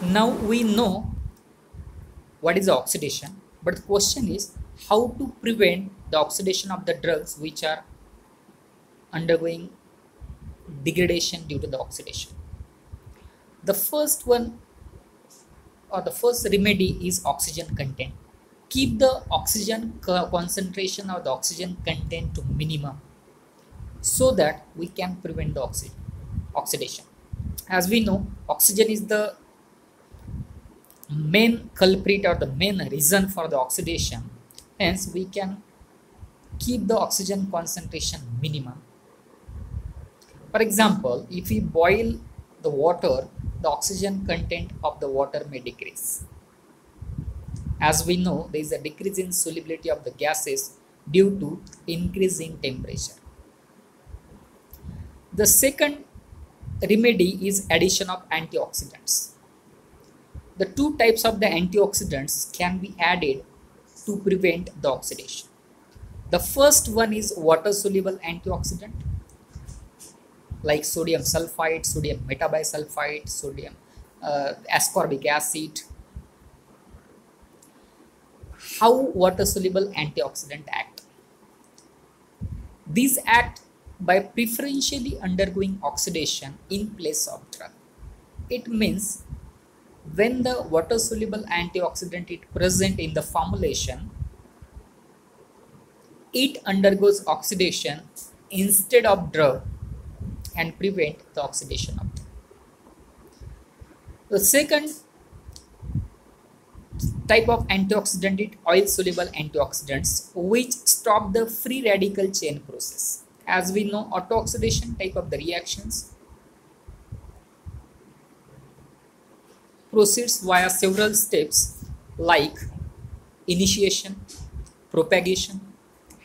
Now we know what is the oxidation, but the question is how to prevent the oxidation of the drugs which are undergoing degradation due to the oxidation. The first one or the first remedy is oxygen content. Keep the oxygen concentration or the oxygen content to minimum so that we can prevent the oxidation. As we know, oxygen is the main culprit or the main reason for the oxidation. Hence, we can keep the oxygen concentration minimum. For example, if we boil the water, the oxygen content of the water may decrease. As we know, there is a decrease in solubility of the gases due to increasing temperature. The second remedy is addition of antioxidants. The two types of the antioxidants can be added to prevent the oxidation. The first one is water soluble antioxidant like sodium sulfite, sodium metabisulfite, sodium ascorbic acid. How water soluble antioxidant act? These act by preferentially undergoing oxidation in place of drug. It means when the water soluble antioxidant is present in the formulation, it undergoes oxidation instead of drug and prevent the oxidation of drug. The second type of antioxidant is oil soluble antioxidants which stop the free radical chain process. As we know, autooxidation type of the reactions proceeds via several steps like initiation, propagation,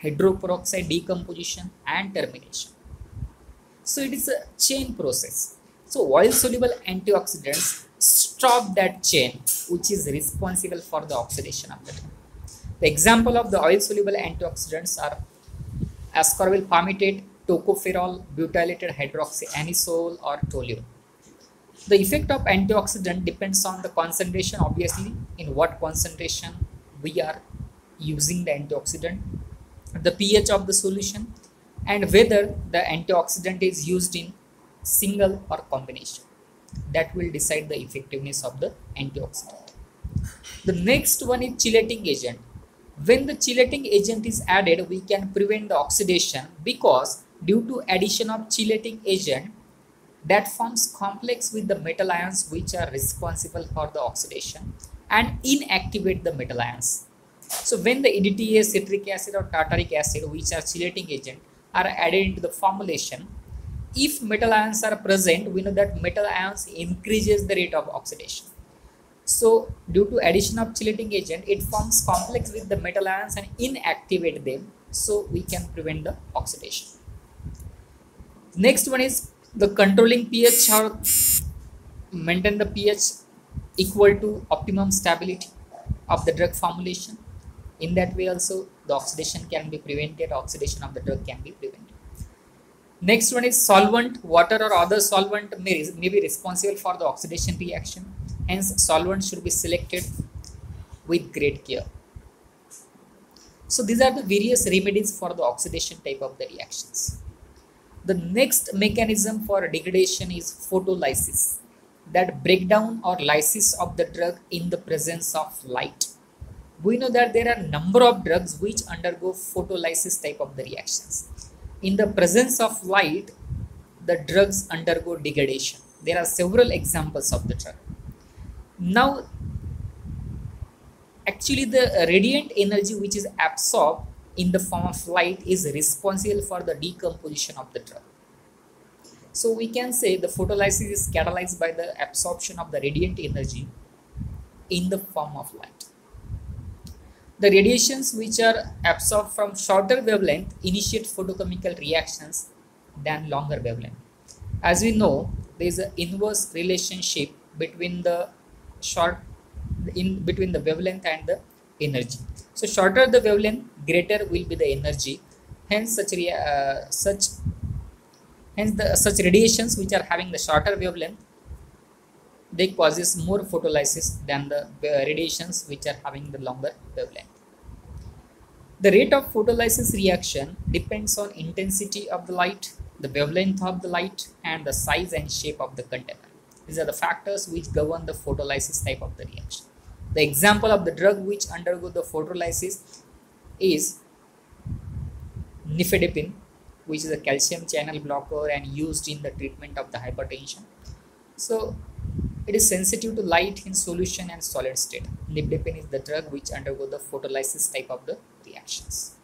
hydroperoxide decomposition and termination. So it is a chain process. So oil soluble antioxidants stop that chain which is responsible for the oxidation of the drug. The example of the oil soluble antioxidants are ascorbyl palmitate, tocopherol, butylated hydroxyanisole or toluene. The effect of antioxidant depends on the concentration, obviously, in what concentration we are using the antioxidant, the pH of the solution, and whether the antioxidant is used in single or combination. That will decide the effectiveness of the antioxidant. The next one is chelating agent. When the chelating agent is added, we can prevent the oxidation because due to addition of chelating agent, that forms complex with the metal ions which are responsible for the oxidation and inactivate the metal ions. So when the EDTA, citric acid or tartaric acid, which are chelating agent, are added into the formulation, if metal ions are present, we know that metal ions increases the rate of oxidation. So due to addition of chelating agent, it forms complex with the metal ions and inactivate them, so we can prevent the oxidation. Next one is the controlling pH or maintain the pH equal to optimum stability of the drug formulation. In that way also the oxidation can be prevented, oxidation of the drug can be prevented. Next one is solvent. Water or other solvent may be responsible for the oxidation reaction. Hence solvent should be selected with great care. So these are the various remedies for the oxidation type of the reactions. The next mechanism for degradation is photolysis, that breakdown or lysis of the drug in the presence of light. We know that there are a number of drugs which undergo photolysis type of the reactions. In the presence of light, the drugs undergo degradation. There are several examples of the drug. Now, actually the radiant energy which is absorbed in the form of light is responsible for the decomposition of the drug. So we can say the photolysis is catalyzed by the absorption of the radiant energy in the form of light. The radiations which are absorbed from shorter wavelength initiate photochemical reactions than longer wavelength. As we know, there is an inverse relationship between the between the wavelength and the energy. So shorter the wavelength, greater will be the energy. Hence such radiations which are having the shorter wavelength they causes more photolysis than the radiations which are having the longer wavelength. The rate of photolysis reaction depends on intensity of the light, the wavelength of the light, and the size and shape of the container. These are the factors which govern the photolysis type of the reaction. The example of the drug which undergo the photolysis is nifedipine, which is a calcium channel blocker and used in the treatment of the hypertension. So it is sensitive to light in solution and solid state. Nifedipine is the drug which undergo the photolysis type of the reactions.